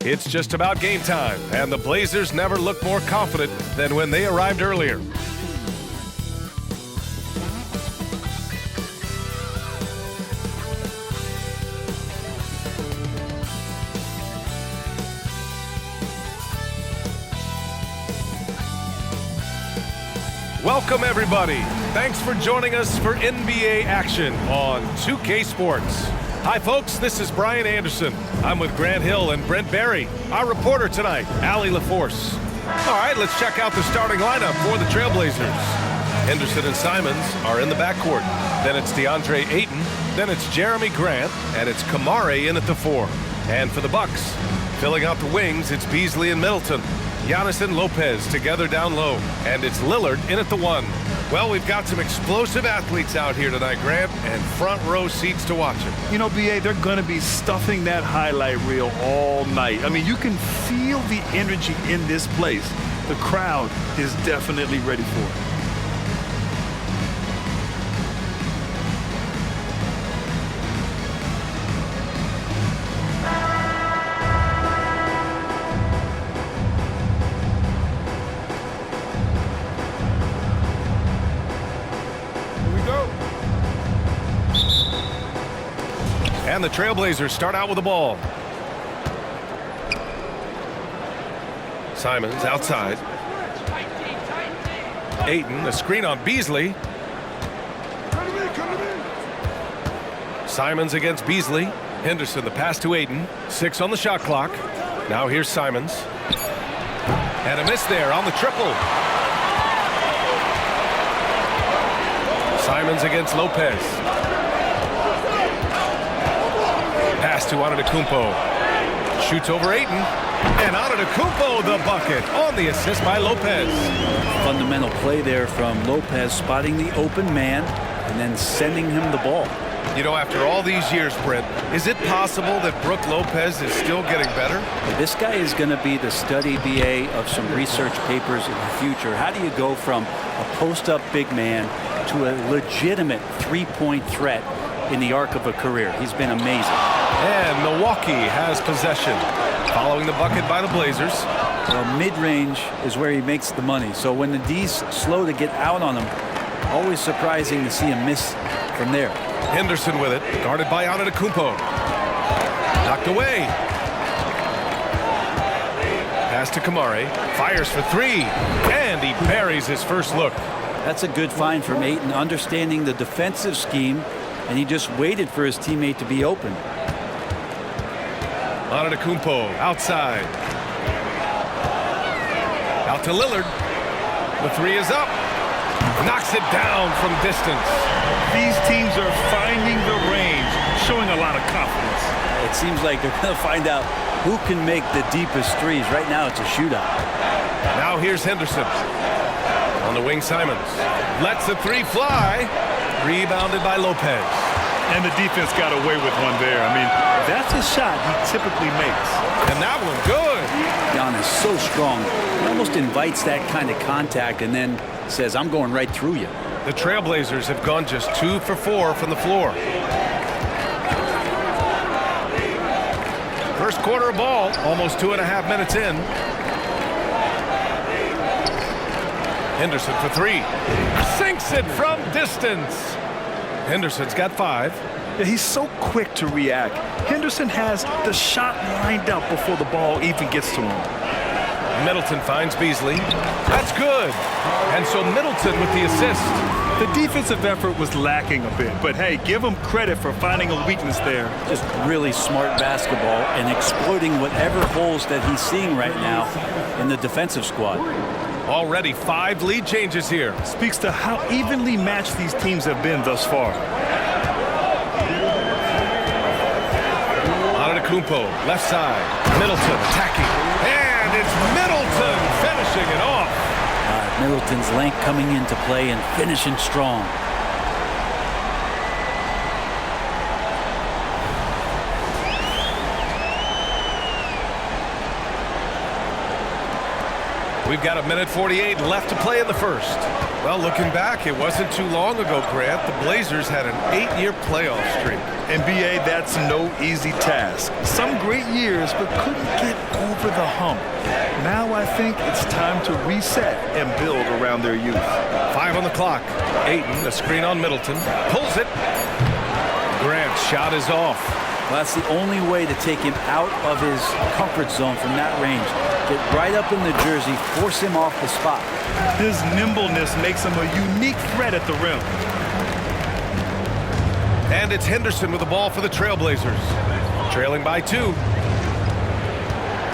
It's just about game time, and the Blazers never looked more confident than when they arrived earlier. Welcome, everybody. Thanks for joining us for NBA action on 2K Sports. Hi, folks. This is Brian Anderson. I'm with Grant Hill and Brent Barry. Our reporter tonight, Allie LaForce. All right, let's check out the starting lineup for the Trailblazers. Henderson and Simons are in the backcourt. Then it's DeAndre Ayton. Then it's Jeremy Grant. And it's Kamare in at the 4. And for the Bucks, filling out the wings, it's Beasley and Middleton. Giannis and Lopez together down low. And it's Lillard in at the 1. Well, we've got some explosive athletes out here tonight, Grant, and front row seats to watch it. You know, B.A., they're going to be stuffing that highlight reel all night. I mean, you can feel the energy in this place. The crowd is definitely ready for it. And the Trailblazers start out with the ball. Simons outside. Ayton, a screen on Beasley. Simons against Beasley. Henderson, the pass to Ayton. 6 on the shot clock. Now here's Simons. And a miss there on the triple. Simons against Lopez. Pass to Antetokounmpo. Shoots over Ayton. And Antetokounmpo the bucket on the assist by Lopez. Fundamental play there from Lopez, spotting the open man and then sending him the ball. You know, after all these years, Brent, is it possible that Brook Lopez is still getting better? This guy is going to be the study BA of some research papers in the future. How do you go from a post-up big man to a legitimate three-point threat in the arc of a career? He's been amazing. And Milwaukee has possession. Following the bucket by the Blazers. Well, mid-range is where he makes the money. So when the D's slow to get out on him, always surprising to see him miss from there. Henderson with it, guarded by Antetokounmpo. Knocked away. Pass to Kamare. Fires for 3. And he buries his first look. That's a good find from Ayton, understanding the defensive scheme, and he just waited for his teammate to be open. Antetokounmpo outside. Out to Lillard. The 3 is up. Knocks it down from distance. These teams are finding the range, showing a lot of confidence. It seems like they're going to find out who can make the deepest threes. Right now it's a shootout. Now here's Henderson. On the wing, Simons. Lets the 3 fly. Rebounded by Lopez. And the defense got away with one there. I mean, that's a shot he typically makes. And that one good. Giannis so strong. He almost invites that kind of contact and then says, I'm going right through you. The Trailblazers have gone just 2 for 4 from the floor. First quarter of ball, almost 2.5 minutes in. Henderson for 3. Sinks it from distance. Henderson's got 5. Yeah, he's so quick to react. Henderson has the shot lined up before the ball even gets to him. Middleton finds Beasley. That's good. And so Middleton with the assist. The defensive effort was lacking a bit, but hey, give him credit for finding a weakness there. Just really smart basketball and exploiting whatever holes that he's seeing right now in the defensive squad. Already 5 lead changes here. Speaks to how evenly matched these teams have been thus far. Antetokounmpo, left side. Middleton attacking. And it's Middleton finishing it off. Middleton's length coming into play and finishing strong. We've got 1:48 left to play in the first. Well, looking back, it wasn't too long ago, Grant. The Blazers had an 8-year playoff streak. NBA, that's no easy task. Some great years, but couldn't get over the hump. Now I think it's time to reset and build around their youth. 5 on the clock. Ayton, a screen on Middleton. Pulls it. Grant's shot is off. Well, that's the only way to take him out of his comfort zone from that range. Get right up in the jersey, force him off the spot. His nimbleness makes him a unique threat at the rim. And it's Henderson with the ball for the Trailblazers. Trailing by 2.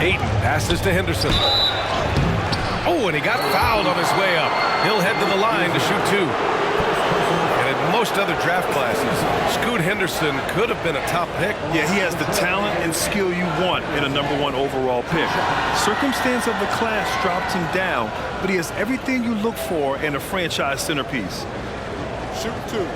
Ayton passes to Henderson. Oh, and he got fouled on his way up. He'll head to the line to shoot 2. And in most other draft classes, Scoot Henderson could have been a top pick. Yeah, he has the talent and skill you want in a #1 overall pick. Circumstance of the class dropped him down, but he has everything you look for in a franchise centerpiece. Shoot 2.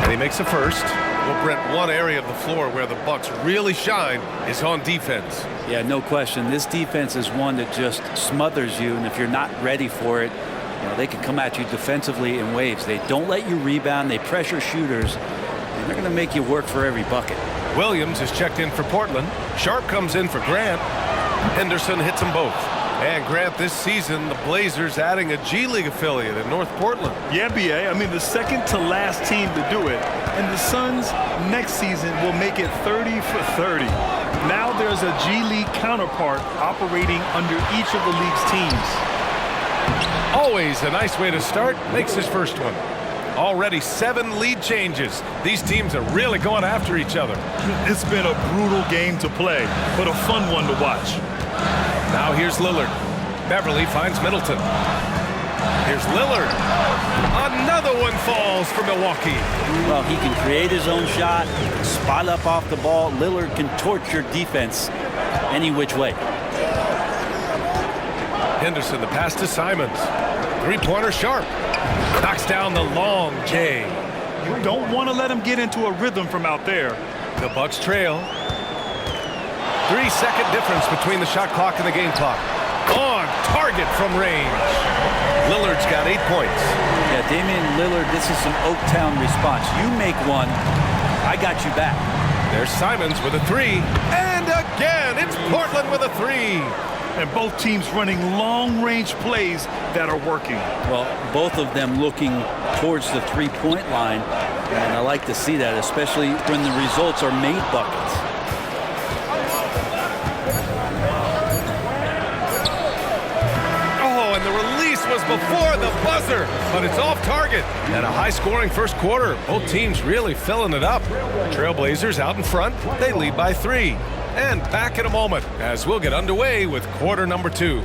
He makes a first. Well, Brent, one area of the floor where the Bucks really shine is on defense. Yeah, no question. This defense is one that just smothers you, and if you're not ready for it, they can come at you defensively in waves. They don't let you rebound. They pressure shooters, and they're going to make you work for every bucket. Williams is checked in for Portland. Sharp comes in for Grant. Henderson hits them both. And Grant, this season, the Blazers adding a G League affiliate in North Portland. Yeah, BA. I mean, the second to last team to do it. And the Suns next season will make it 30 for 30. Now there's a G League counterpart operating under each of the league's teams. Always a nice way to start. Makes his first one. Already 7 lead changes. These teams are really going after each other. It's been a brutal game to play, but a fun one to watch. Now here's Lillard. Beverly finds Middleton. Here's Lillard. Another one falls for Milwaukee. Well, he can create his own shot, spot up off the ball. Lillard can torch your defense any which way. Henderson, the pass to Simons. Three-pointer Sharp. Knocks down the long J. You don't want to let him get into a rhythm from out there. The Bucks trail. 3-second difference between the shot clock and the game clock. On target from range. Lillard's got 8 points. Yeah, Damian Lillard, this is some Oaktown response. You make one, I got you back. There's Simons with a 3. And again, it's Portland with a 3. And both teams running long-range plays that are working. Well, both of them looking towards the three-point line. And I like to see that, especially when the results are made buckets. Was before the buzzer, but it's off target. And a high-scoring first quarter. Both teams really filling it up. Trailblazers out in front. They lead by 3. And back in a moment as we'll get underway with quarter number 2.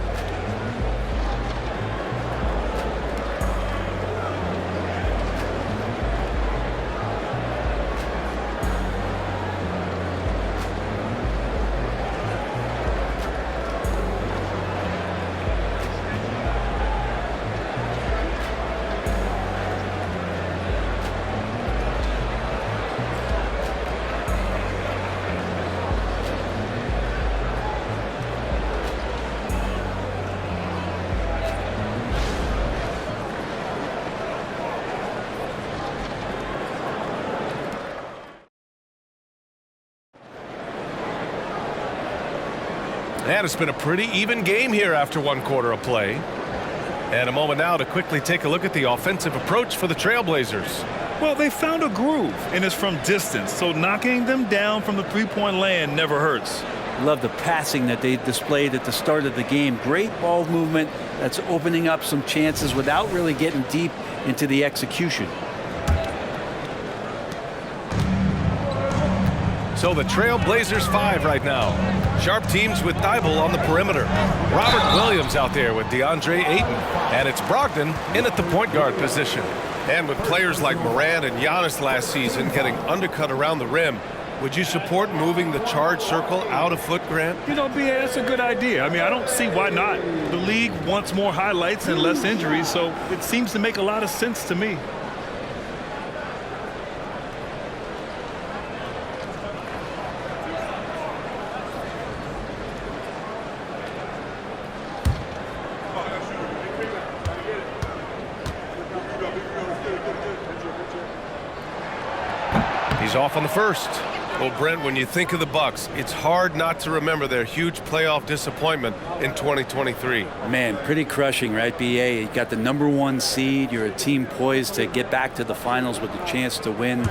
And it's been a pretty even game here after one quarter of play. And a moment now to quickly take a look at the offensive approach for the Trailblazers. Well, they found a groove, and it's from distance, so knocking them down from the three-point land never hurts. Love the passing that they displayed at the start of the game. Great ball movement that's opening up some chances without really getting deep into the execution. So the Trailblazers 5 right now. Sharp teams with Thibault on the perimeter. Robert Williams out there with DeAndre Ayton. And it's Brogdon in at the point guard position. And with players like Morant and Giannis last season getting undercut around the rim, would you support moving the charge circle out a foot, Grant? You know, BA, that's a good idea. I mean, I don't see why not. The league wants more highlights and less injuries, so it seems to make a lot of sense to me. off on the first. Well, Brent, when you think of the Bucks, it's hard not to remember their huge playoff disappointment in 2023. Man, pretty crushing, right, B.A.? You got the #1 seed. You're a team poised to get back to the finals with a chance to win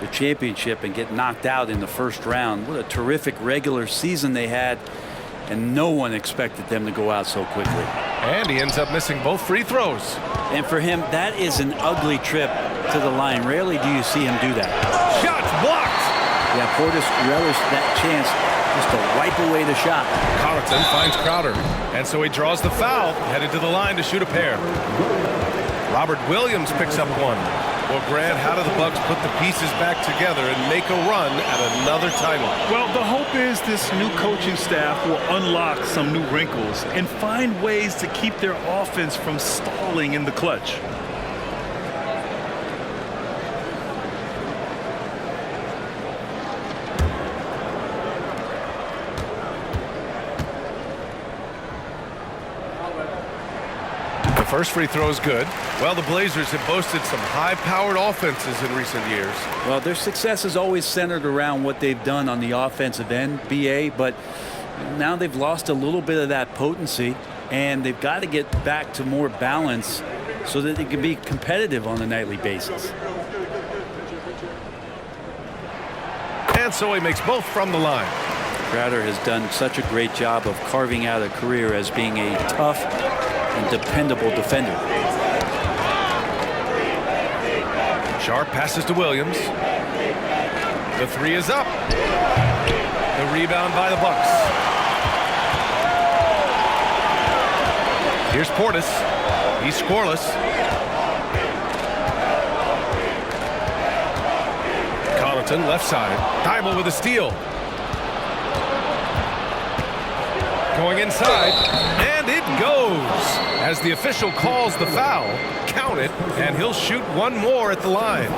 the championship and get knocked out in the first round. What a terrific regular season they had, and no one expected them to go out so quickly. And he ends up missing both free throws. And for him, that is an ugly trip to the line. Rarely do you see him do that. Shots blocked. Yeah, Portis relished that chance just to wipe away the shot. Connaughton finds Crowder, and so he draws the foul, headed to the line to shoot a pair. Robert Williams picks up one. Well, Grant, how do the Bucks put the pieces back together and make a run at another title? Well, the hope is this new coaching staff will unlock some new wrinkles and find ways to keep their offense from stalling in the clutch. The first free throw is good. Well, the Blazers have boasted some high-powered offenses in recent years. Well, their success is always centered around what they've done on the offensive end, B.A., but now they've lost a little bit of that potency, and they've got to get back to more balance so that they can be competitive on a nightly basis. And so he makes both from the line. Crowder has done such a great job of carving out a career as being a tough and dependable defender. Sharp passes to Williams. The three is up. The rebound by the Bucks. Here's Portis. He's scoreless. Connaughton left side. Thibault with a steal. Going inside, and it goes. As the official calls the foul, count it, and he'll shoot one more at the line.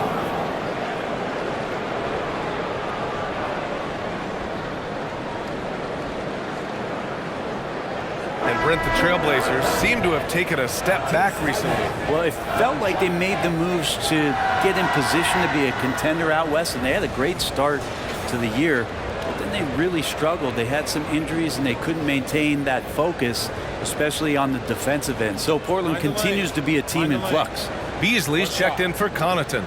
And Brent, the Trailblazers seem to have taken a step back recently. Well, it felt like they made the moves to get in position to be a contender out west, and they had a great start to the year. But then they really struggled. They had some injuries, and they couldn't maintain that focus, especially on the defensive end. So Portland continues to be a team in flux. Beasley's checked in for Connaughton.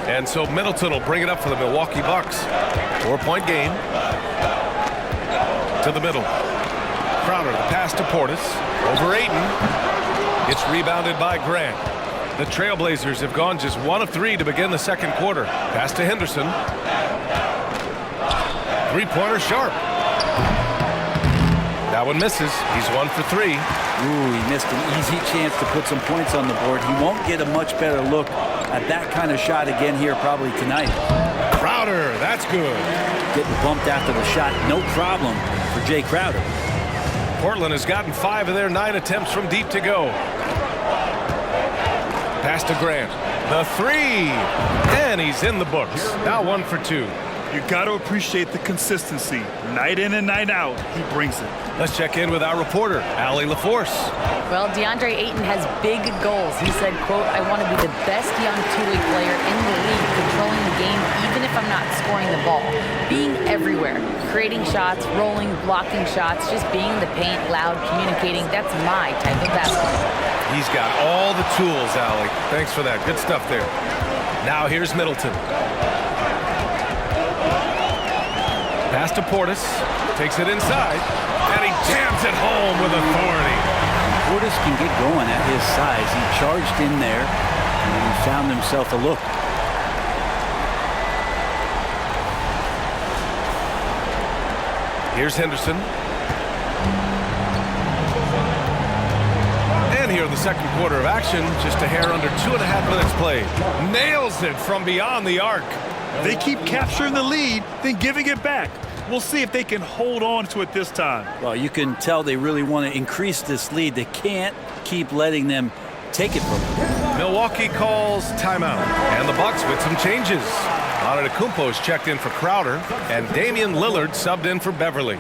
And so Middleton will bring it up for the Milwaukee Bucks. 4-point game. To the middle. Crowder, the pass to Portis. Over Ayton. It's rebounded by Grant. The Trailblazers have gone just 1 of 3 to begin the second quarter. Pass to Henderson. Three-pointer Sharp. That one misses. He's 1 for 3. Ooh, he missed an easy chance to put some points on the board. He won't get a much better look at that kind of shot again here probably tonight. Crowder, that's good. Getting bumped after the shot, no problem for Jay Crowder. Portland has gotten 5 of their 9 attempts from deep to go. Pass to Grant. The three. And he's in the books. Now 1 for 2. You got to appreciate the consistency. Night in and night out, he brings it. Let's check in with our reporter, Allie LaForce. Well, DeAndre Ayton has big goals. He said, quote, "I want to be the best young two-way player in the league, controlling the game even if I'm not scoring the ball. Being everywhere, creating shots, rolling, blocking shots, just being in the paint, loud, communicating. That's my type of basketball." He's got all the tools, Allie. Thanks for that. Good stuff there. Now here's Middleton. Pass to Portis. Takes it inside. And he jams it home with authority. Portis can get going at his size. He charged in there and he found himself a look. Here's Henderson. And here in the second quarter of action, just a hair under 2.5 minutes played. Nails it from beyond the arc. They keep capturing the lead, then giving it back. We'll see if they can hold on to it this time. Well, you can tell they really want to increase this lead. They can't keep letting them take it from them. Milwaukee calls timeout. And the Bucks with some changes. Antetokounmpo's checked in for Crowder, and Damian Lillard subbed in for Beverly.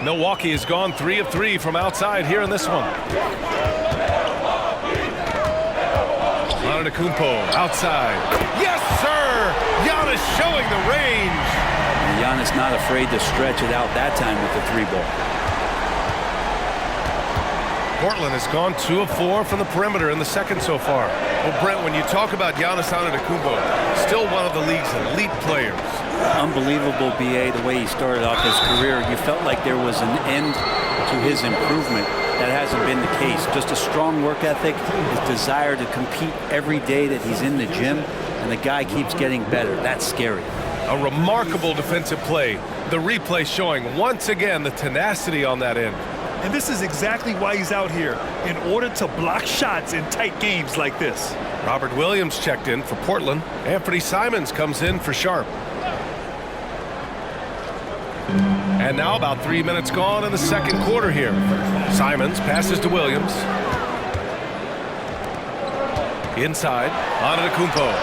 Milwaukee has gone 3 of 3 from outside here in this one. Antetokounmpo outside. Yes, sir! Giannis showing the range. Giannis not afraid to stretch it out that time with the 3-ball. Portland has gone 2 of 4 from the perimeter in the second so far. Well, Brent, when you talk about Giannis Antetokounmpo, still one of the league's elite players. Unbelievable, BA, the way he started off his career. You felt like there was an end to his improvement. That hasn't been the case. Just a strong work ethic, his desire to compete every day that he's in the gym, and the guy keeps getting better. That's scary. A remarkable defensive play. The replay showing once again the tenacity on that end. And this is exactly why he's out here, in order to block shots in tight games like this. Robert Williams checked in for Portland. Anthony Simons comes in for Sharp. And now about 3 minutes gone in the second quarter here. Simons passes to Williams. Inside, Antetokounmpo.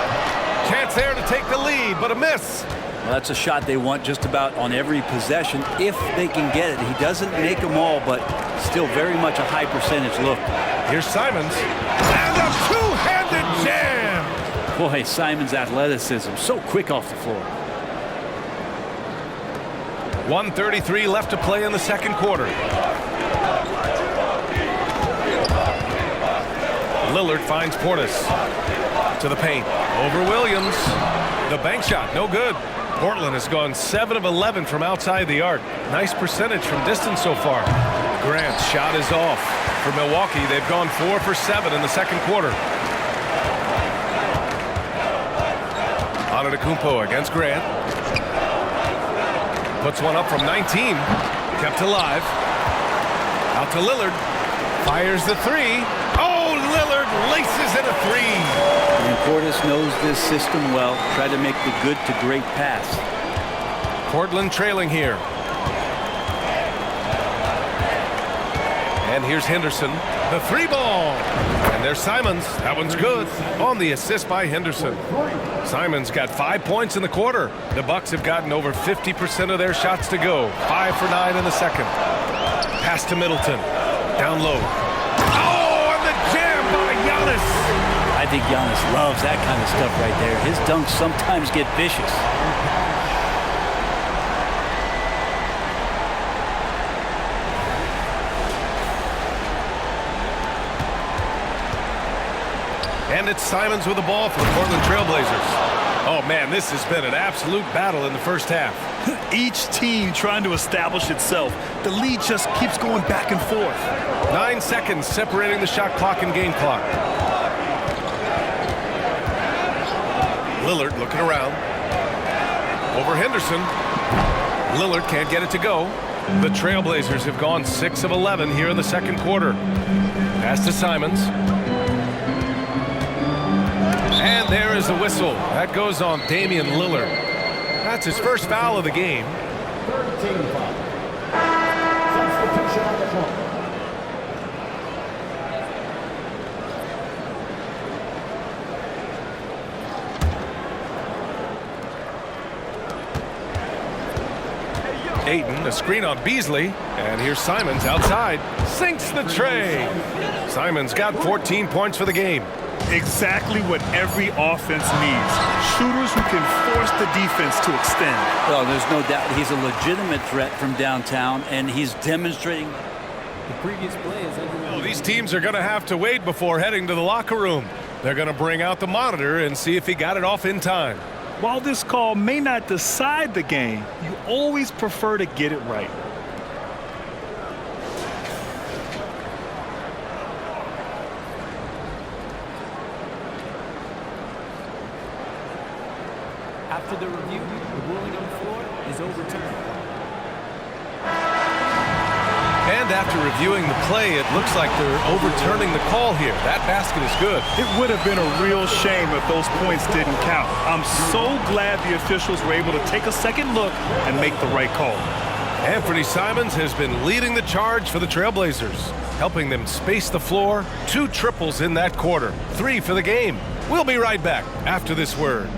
Chance there to take the lead, but a miss. Well, that's a shot they want just about on every possession if they can get it. He doesn't make them all, but still very much a high percentage look. Here's Simons. And a two-handed jam! Boy, Simons' athleticism, so quick off the floor. 1:33 left to play in the second quarter. Lillard finds Portis to the paint. Over Williams. The bank shot, no good. Portland has gone 7 of 11 from outside the arc. Nice percentage from distance so far. Grant's shot is off. For Milwaukee, they've gone 4 for 7 in the second quarter. Antetokounmpo against Grant. Puts one up from 19. Kept alive. Out to Lillard. Fires the 3. Oh, Lillard laces in a 3. And Portis knows this system well. Try to make the good to great pass. Portland trailing here. And here's Henderson. The 3-ball. And there's Simons. That one's good. On the assist by Henderson. Simons got 5 points in the quarter. The Bucks have gotten over 50% of their shots to go. 5 for 9 in the second. Pass to Middleton. Down low. Oh, and the jam by Giannis. I think Giannis loves that kind of stuff right there. His dunks sometimes get vicious. And it's Simons with the ball for the Portland Trailblazers. Oh, man, this has been an absolute battle in the first half. Each team trying to establish itself. The lead just keeps going back and forth. 9 seconds separating the shot clock and game clock. Lillard looking around. Over Henderson. Lillard can't get it to go. The Trailblazers have gone 6 of 11 here in the second quarter. Pass to Simons. And there is the whistle. That goes on Damian Lillard. That's his first foul of the game. 13 foul. Substitution on the court. Ayton, a screen on Beasley. And here's Simons outside. Sinks the tray. Simons got 14 points for the game. Exactly what every offense needs. Shooters who can force the defense to extend. Well, there's no doubt he's a legitimate threat from downtown, and he's demonstrating. The previous play is Well, these teams are going to have to wait before heading to the locker room. They're going to bring out the monitor and see if he got it off in time. While this call may not decide the game, you always prefer to get it right. After the review, the ruling on the floor is overturned. And after reviewing the play, it looks like they're overturning the call here. That basket is good. It would have been a real shame if those points didn't count. I'm so glad the officials were able to take a second look and make the right call. Anthony Simons has been leading the charge for the Trailblazers, helping them space the floor. 2 triples in that quarter, 3 for the game. We'll be right back after this word.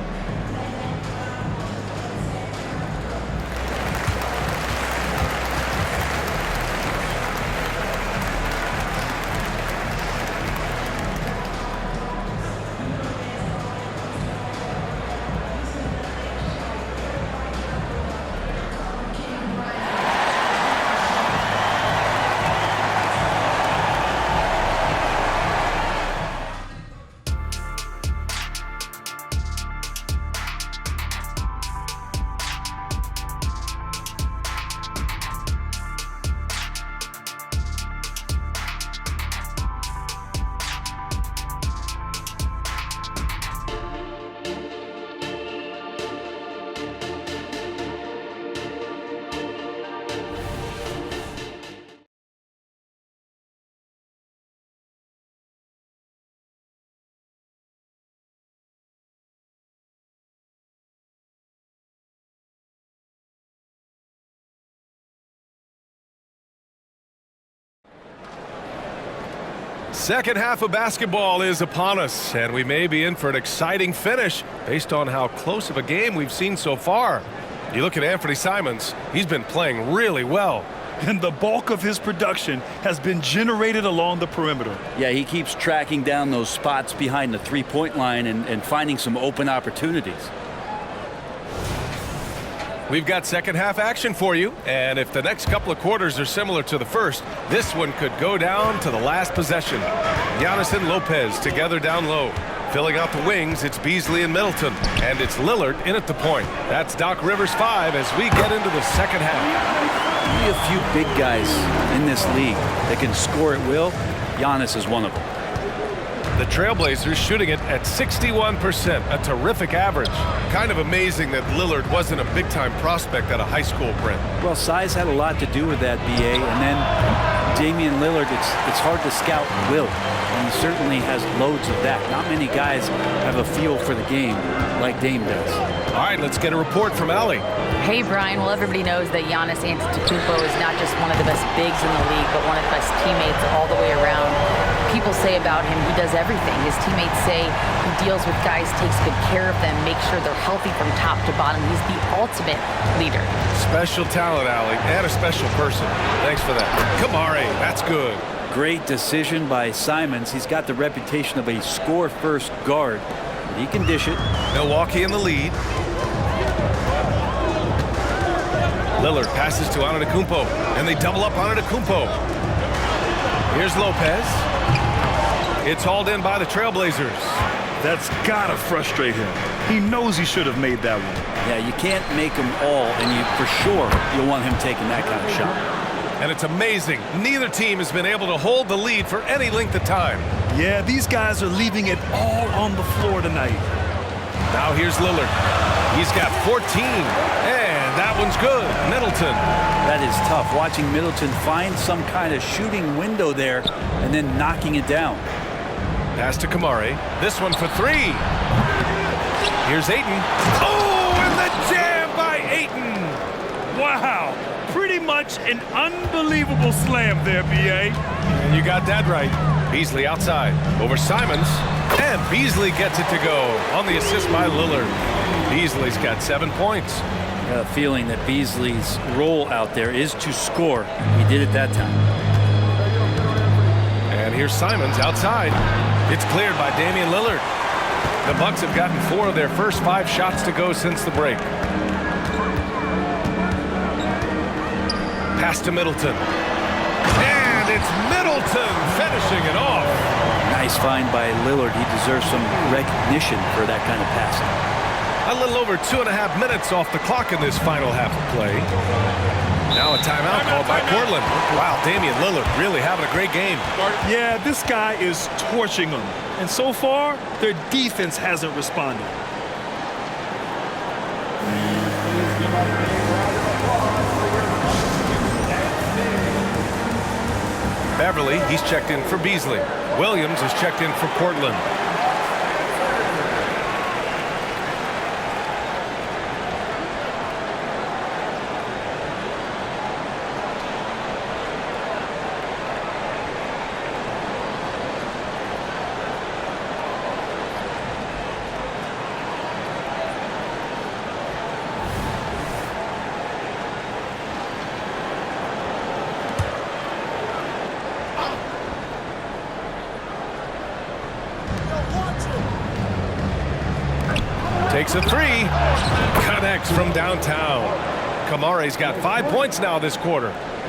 Second half of basketball is upon us, and we may be in for an exciting finish based on how close of a game we've seen so far. You look at Anthony Simons, he's been playing really well. And the bulk of his production has been generated along the perimeter. Yeah, he keeps tracking down those spots behind the three-point line and finding some open opportunities. We've got second half action for you, and if the next couple of quarters are similar to the first, this one could go down to the last possession. Giannis and Lopez together down low. Filling out the wings, it's Beasley and Middleton, and it's Lillard in at the point. That's Doc Rivers 5 as we get into the second half. Only a few big guys in this league that can score at will. Giannis is one of them. The Trailblazers shooting it at 61%, a terrific average. Kind of amazing that Lillard wasn't a big-time prospect at a high school, Brent. Well, size had a lot to do with that, BA, and then Damian Lillard, it's hard to scout will, and he certainly has loads of that. Not many guys have a feel for the game like Dame does. All right, let's get a report from Allie. Hey, Brian. Well, everybody knows that Giannis Antetokounmpo is not just one of the best bigs in the league, but one of the best teammates all the way around. People say about him, he does everything. His teammates say he deals with guys, takes good care of them, makes sure they're healthy from top to bottom. He's the ultimate leader. Special talent, Allie, and a special person. Thanks for that. Kamari, that's good. Great decision by Simons. He's got the reputation of a score-first guard. He can dish it. Milwaukee in the lead. Lillard passes to Antetokounmpo, and they double up Antetokounmpo. Here's Lopez. It's hauled in by the Trailblazers. That's gotta frustrate him. He knows he should have made that one. Yeah, you can't make them all, and for sure you'll want him taking that kind of shot. And it's amazing. Neither team has been able to hold the lead for any length of time. Yeah, these guys are leaving it all on the floor tonight. Now here's Lillard. He's got 14, and that one's good. Middleton. That is tough, watching Middleton find some kind of shooting window there and then knocking it down. Pass to Kamari. This one for 3. Here's Ayton. Oh, and the jam by Ayton. Wow, pretty much an unbelievable slam there, B.A. And you got that right. Beasley outside over Simons, and Beasley gets it to go on the assist by Lillard. Beasley's got 7 points. I got a feeling that Beasley's role out there is to score. He did it that time. And here's Simons outside. It's cleared by Damian Lillard. The Bucks have gotten 4 of their first 5 shots to go since the break. Pass to Middleton. And it's Middleton finishing it off. Nice find by Lillard. He deserves some recognition for that kind of passing. A little over 2.5 minutes off the clock in this final half of play. Now a timeout called by Portland. Wow, Damian Lillard really having a great game. Yeah, this guy is torching them. And so far, their defense hasn't responded. Beverly, he's checked in for Beasley. Williams is checked in for Portland. Takes a three. Connects from downtown. Kamare's got 5 points now this quarter.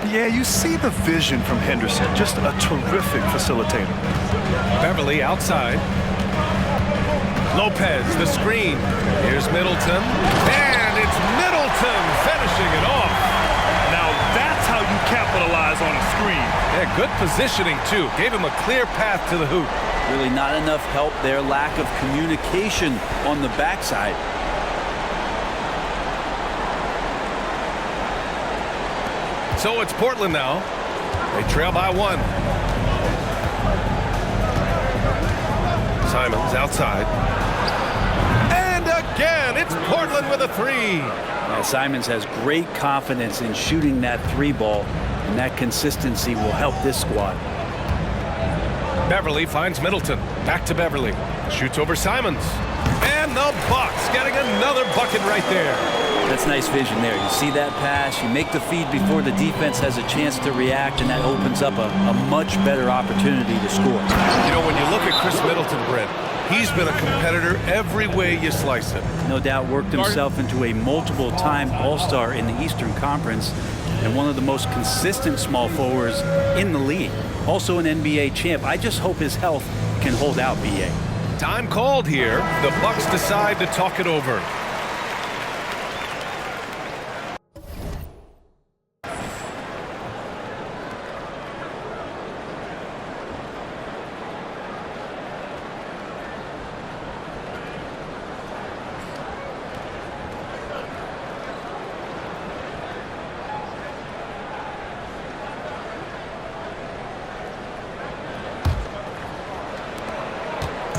Yeah, you see the vision from Henderson. Just a terrific facilitator. Beverly outside. Lopez, the screen. Here's Middleton. And it's Middleton finishing it off. Now that's how you capitalize on a screen. Yeah, good positioning, too. Gave him a clear path to the hoop. Really not enough help there. Lack of communication on the backside. So it's Portland now. They trail by 1. Simons outside. And again, it's Portland with a 3. Now, Simons has great confidence in shooting that 3 ball, and that consistency will help this squad. Beverly finds Middleton. Back to Beverly. Shoots over Simons. And the Bucks getting another bucket right there. That's nice vision there. You see that pass, you make the feed before the defense has a chance to react, and that opens up a much better opportunity to score. You know, when you look at Chris Middleton, Brent, he's been a competitor every way you slice it. No doubt worked himself into a multiple-time All-Star in the Eastern Conference and one of the most consistent small forwards in the league. Also an NBA champ. I just hope his health can hold out, B.A. Time called here. The Bucks decide to talk it over.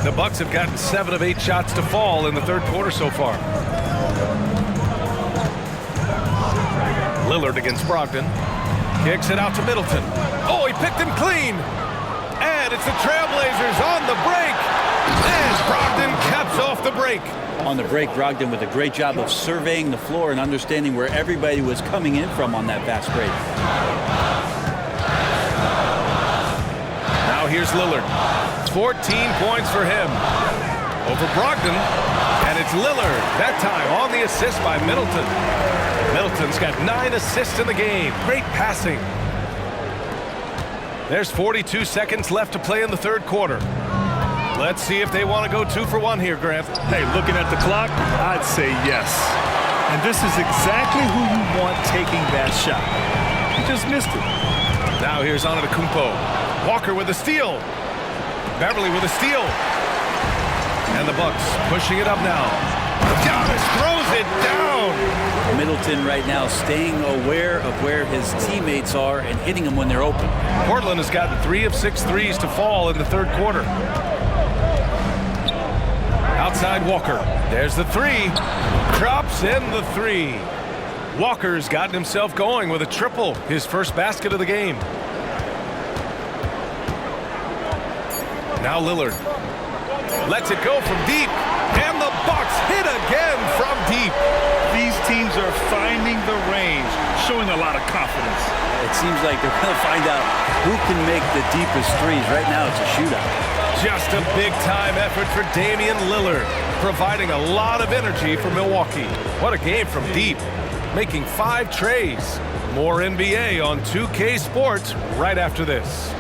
The Bucks have gotten 7 of 8 shots to fall in the third quarter so far. Lillard against Brogdon. Kicks it out to Middleton. Oh, he picked him clean. And it's the Trailblazers on the break. And Brogdon caps off the break. On the break, Brogdon with a great job of surveying the floor and understanding where everybody was coming in from on that fast break. Now here's Lillard. 14 points for him. Over Brogdon. And it's Lillard, that time on the assist by Middleton. Middleton's got 9 assists in the game. Great passing. There's 42 seconds left to play in the third quarter. Let's see if they want to go 2 for 1 here, Grant. Hey, looking at the clock, I'd say yes. And this is exactly who you want taking that shot. He just missed it. Now here's Antetokounmpo. Walker with a steal. Beverly with a steal. And the Bucks pushing it up now. Giannis throws it down. Middleton right now staying aware of where his teammates are and hitting them when they're open. Portland has gotten 3 of 6 threes to fall in the third quarter. Outside Walker. There's the 3. Drops in the 3. Walker's gotten himself going with a triple. His first basket of the game. Now Lillard lets it go from deep, and the Bucks hit again from deep. These teams are finding the range, showing a lot of confidence. It seems like they're going to find out who can make the deepest threes. Right now it's a shootout. Just a big-time effort for Damian Lillard, providing a lot of energy for Milwaukee. What a game from deep, making 5 trays. More NBA on 2K Sports right after this.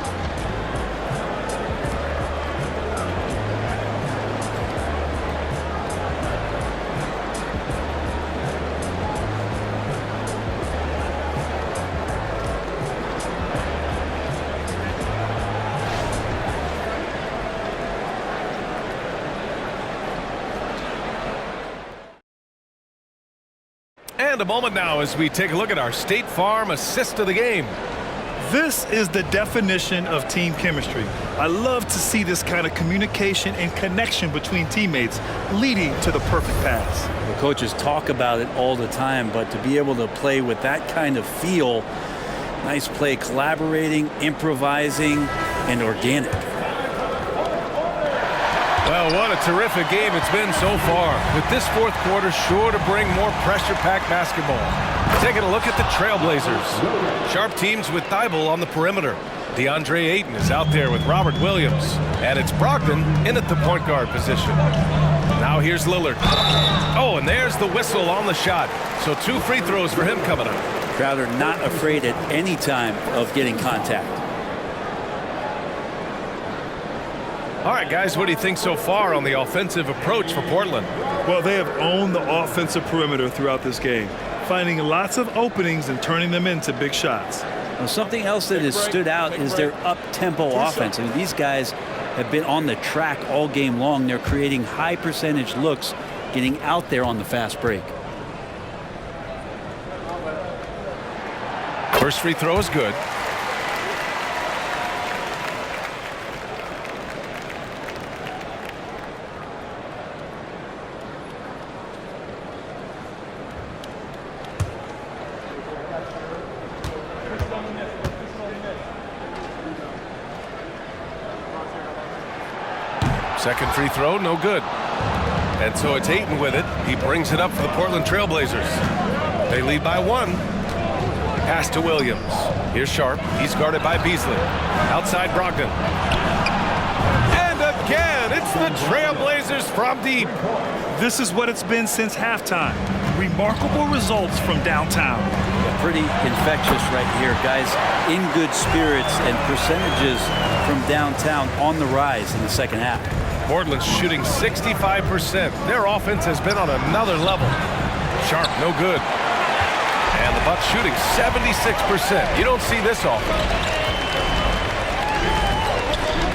And a moment now as we take a look at our State Farm assist of the game. This is the definition of team chemistry. I love to see this kind of communication and connection between teammates leading to the perfect pass. The coaches talk about it all the time, but to be able to play with that kind of feel, nice play, collaborating, improvising, and organic. Well, what a terrific game it's been so far, with this fourth quarter sure to bring more pressure-packed basketball. Taking a look at the Trailblazers. Sharp teams with Thibault on the perimeter. DeAndre Ayton is out there with Robert Williams. And it's Brogdon in at the point guard position. Now here's Lillard. Oh, and there's the whistle on the shot. So 2 free throws for him coming up. Crowder not afraid at any time of getting contact. All right, guys, what do you think so far on the offensive approach for Portland? Well, they have owned the offensive perimeter throughout this game, finding lots of openings and turning them into big shots. Well, something else that has stood out is their up-tempo offense. I mean, these guys have been on the track all game long. They're creating high percentage looks, getting out there on the fast break. First free throw is good. Second free throw, no good. And so it's Ayton with it. He brings it up for the Portland Trailblazers. They lead by 1. Pass to Williams. Here's Sharp. He's guarded by Beasley. Outside Brogdon. And again, it's the Trailblazers from deep. This is what it's been since halftime. Remarkable results from downtown. Pretty infectious right here, guys. In good spirits and percentages from downtown on the rise in the second half. Portland's shooting 65%. Their offense has been on another level. Sharp, no good. And the Bucks shooting 76%. You don't see this often.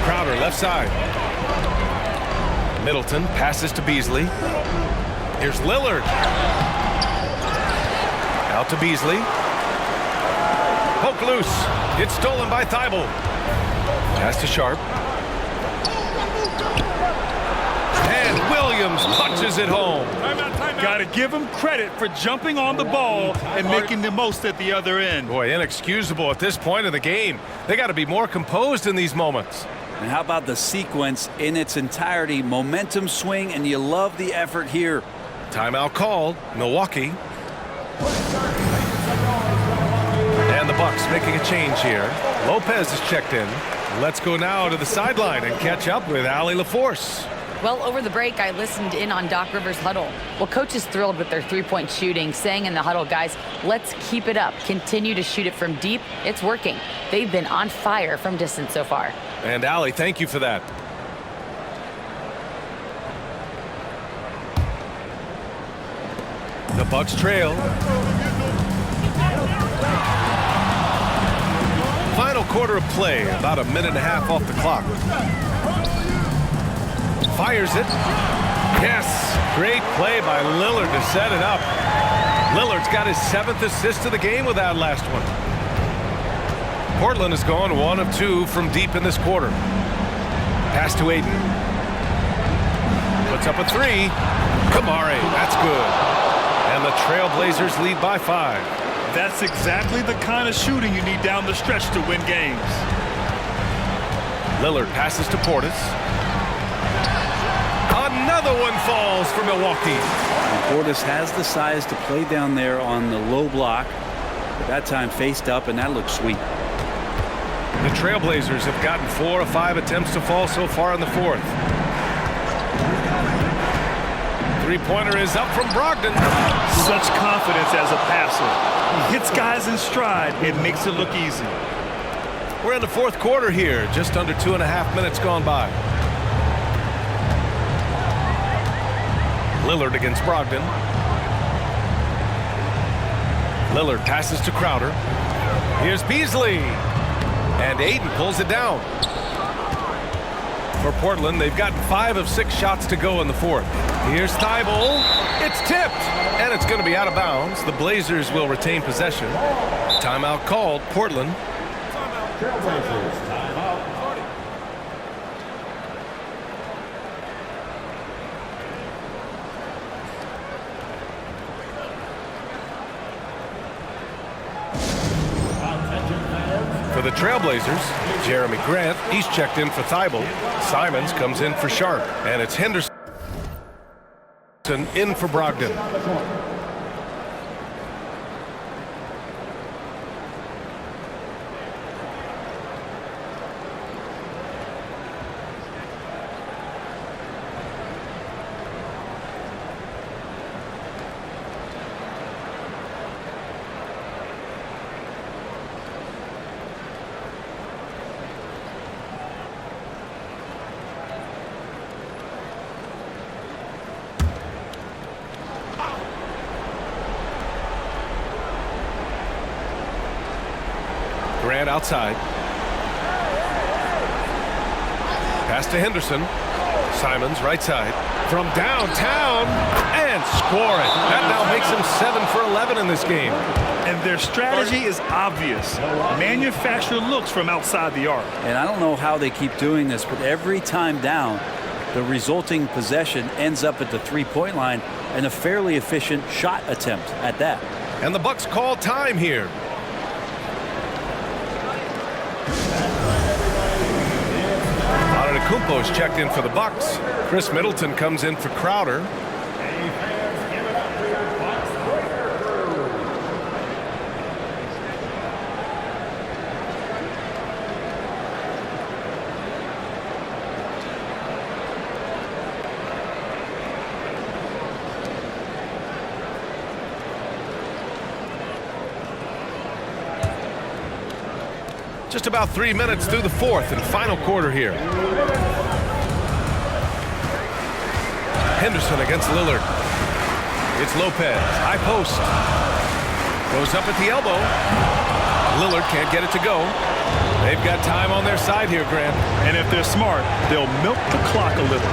Crowder, left side. Middleton passes to Beasley. Here's Lillard. Out to Beasley. Poke loose. It's stolen by Thibault. Pass to Sharp. And Williams punches it home. Got to give him credit for jumping on the ball and making the most at the other end. Boy, inexcusable at this point in the game. They got to be more composed in these moments. And how about the sequence in its entirety? Momentum swing, and you love the effort here. Timeout called. Milwaukee. And the Bucks making a change here. Lopez is checked in. Let's go now to the sideline and catch up with Allie LaForce. Well, over the break, I listened in on Doc Rivers' huddle. Well, coach is thrilled with their three-point shooting, saying in the huddle, guys, let's keep it up. Continue to shoot it from deep. It's working. They've been on fire from distance so far. And Allie, thank you for that. The Bucks trail. Final quarter of play, about a minute and a half off the clock. Fires it. Yes, great play by Lillard to set it up. Lillard's got his 7th assist of the game with that last one. Portland has gone 1 of 2 from deep in this quarter. Pass to Ayton. Puts up a 3. Kamari, that's good. And the Trailblazers lead by 5. That's exactly the kind of shooting you need down the stretch to win games. Lillard passes to Portis. Another one falls for Milwaukee. And Portis has the size to play down there on the low block. But that time faced up, and that looks sweet. The Trailblazers have gotten 4 of 5 attempts to fall so far in the 4th. Three-pointer is up from Brogdon. Such confidence as a passer. He hits guys in stride. It makes it look easy. We're in the 4th quarter here. Just under 2.5 minutes gone by. Lillard against Brogdon. Lillard passes to Crowder. Here's Beasley. And Ayton pulls it down. For Portland, they've gotten 5 of 6 shots to go in the 4th. Here's Thibault. It's tipped. And it's going to be out of bounds. The Blazers will retain possession. Timeout called. Portland. Trailblazers, timeout. For the Trailblazers, Jeremy Grant, he's checked in for Thibault. Simons comes in for Sharp, and it's Henderson in for Brogdon. Grant outside. Pass to Henderson. Simons right side. From downtown and score it. That now makes him 7 for 11 in this game. And their strategy is obvious. Manufacture looks from outside the arc. And I don't know how they keep doing this, but every time down, the resulting possession ends up at the three-point line and a fairly efficient shot attempt at that. And the Bucks call time here. Antetokounmpo's checked in for the Bucks. Chris Middleton comes in for Crowder. Just about 3 minutes through the fourth and final quarter here. Henderson against Lillard. It's Lopez, high post. Goes up at the elbow. Lillard can't get it to go. They've got time on their side here, Grant. And if they're smart, they'll milk the clock a little.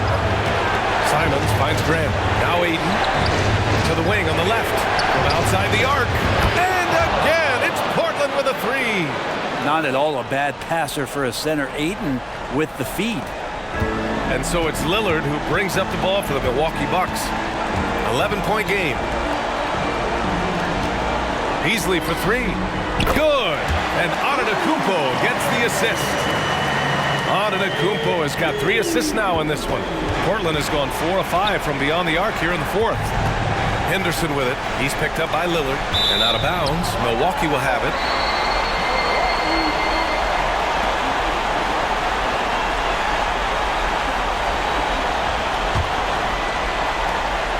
Simons finds Grant. Now Ayton to the wing on the left. From outside the arc. And again, it's Portland with a three. Not at all a bad passer for a center. Ayton with the feed. And so it's Lillard who brings up the ball for the Milwaukee Bucks. 11-point game. Beasley for three. Good. And Antetokounmpo gets the assist. Antetokounmpo has got 3 assists now in this one. Portland has gone 4 of 5 from beyond the arc here in the fourth. Henderson with it. He's picked up by Lillard. And out of bounds. Milwaukee will have it.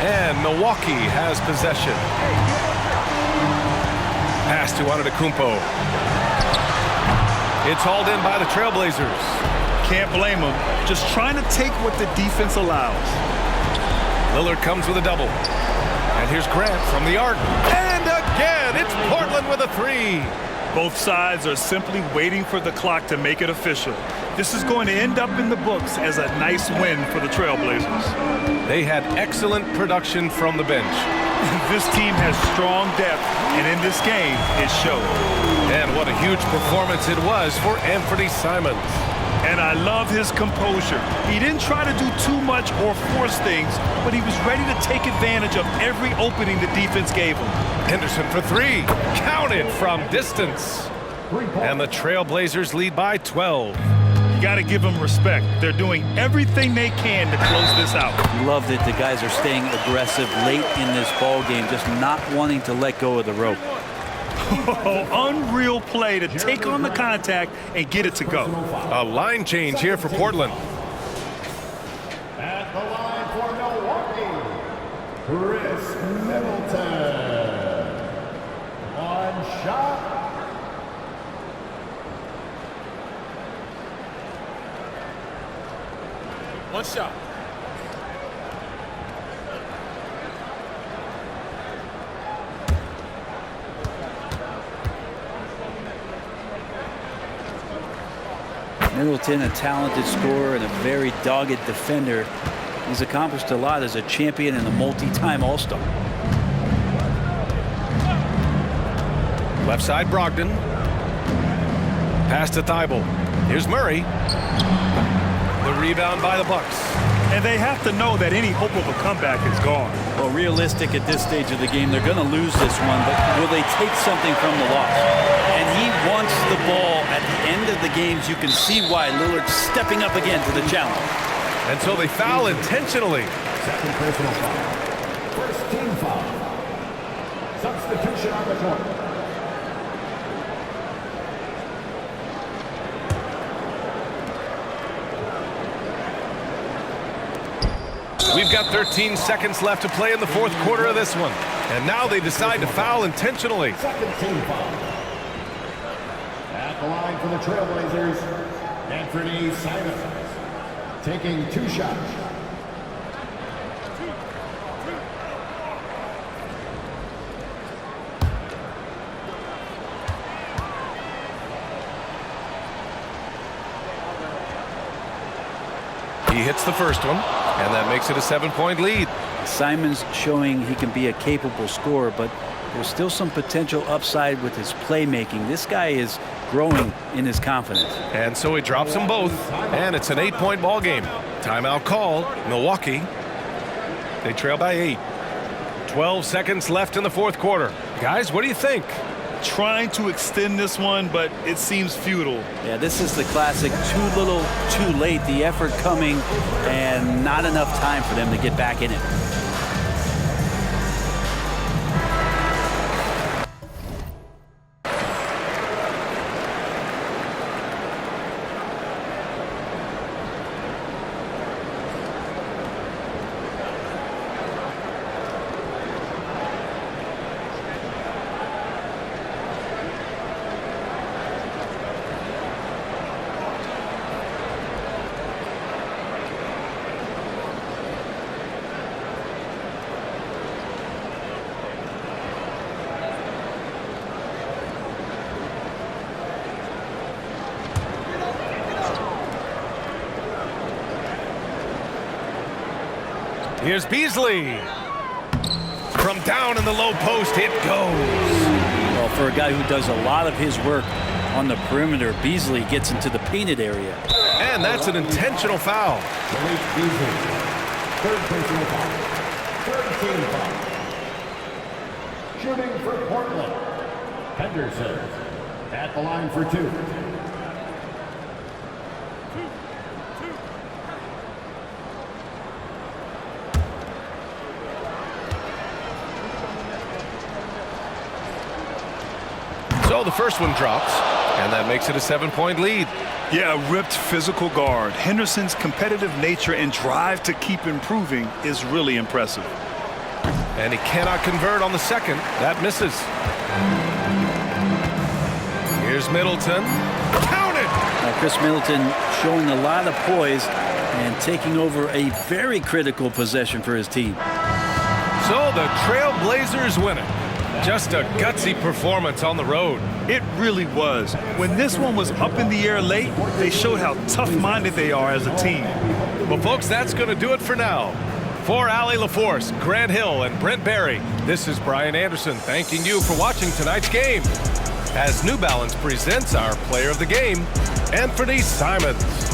And Milwaukee has possession. Pass to Antetokounmpo. It's hauled in by the Trailblazers. Can't blame them. Just trying to take what the defense allows. Lillard comes with a double. And here's Grant from the arc. And again, it's Portland with a three. Both sides are simply waiting for the clock to make it official. This is going to end up in the books as a nice win for the Trailblazers. They had excellent production from the bench. This team has strong depth, and in this game, it showed. And what a huge performance it was for Anthony Simons. And I love his composure. He didn't try to do too much or force things, but he was ready to take advantage of every opening the defense gave him. Henderson for three. Counted from distance. And the Trailblazers lead by 12. You got to give them respect. They're doing everything they can to close this out. Love that the guys are staying aggressive late in this ball game, just not wanting to let go of the rope. Unreal play to take on the contact and get it to go. A line change here for Portland. At the line for Milwaukee, Chris Middleton. One shot. One shot. Middleton, a talented scorer and a very dogged defender. He's accomplished a lot as a champion and a multi-time All-Star. Left side Brogdon. Pass to Thibault. Here's Murray. The rebound by the Bucks. And they have to know that any hope of a comeback is gone. Well, realistic at this stage of the game, they're going to lose this one, but will they take something from the loss? And he wants the ball at the end of the games. You can see why Lillard's stepping up again to the challenge. And so they foul intentionally. Second personal foul. First team foul. Substitution on the court. We've got 13 seconds left to play in the fourth quarter of this one. And now they decide to foul intentionally. Second team foul. At the line for the Trailblazers, Anthony Simons taking 2 shots. He hits the first one, and that makes it a 7-point lead. Simons showing he can be a capable scorer, but there's still some potential upside with his playmaking. This guy is growing in his confidence. And so he drops them both, and it's an 8-point ball game. Timeout call, Milwaukee. They trail by 8. 12 seconds left in the fourth quarter. Guys, what do you think? Trying to extend this one, but it seems futile. Yeah, this is the classic too little, too late. The effort coming and not enough time for them to get back in it. Here's Beasley. From down in the low post, it goes. Well, for a guy who does a lot of his work on the perimeter, Beasley gets into the painted area. And that's an intentional foul. Malik Beasley. Third personal foul. Third team foul. Shooting for Portland, Henderson at the line for 2. So the first one drops, and that makes it a 7-point lead. Yeah, a ripped physical guard. Henderson's competitive nature and drive to keep improving is really impressive. And he cannot convert on the second. That misses. Here's Middleton. Count it! Now, Chris Middleton showing a lot of poise and taking over a very critical possession for his team. So the Trailblazers win it. Just a gutsy performance on the road. It really was. When this one was up in the air late, they showed how tough-minded they are as a team. Well, folks, that's going to do it for now. For Allie LaForce, Grant Hill, and Brent Barry, this is Brian Anderson thanking you for watching tonight's game. As New Balance presents our player of the game, Anthony Simons.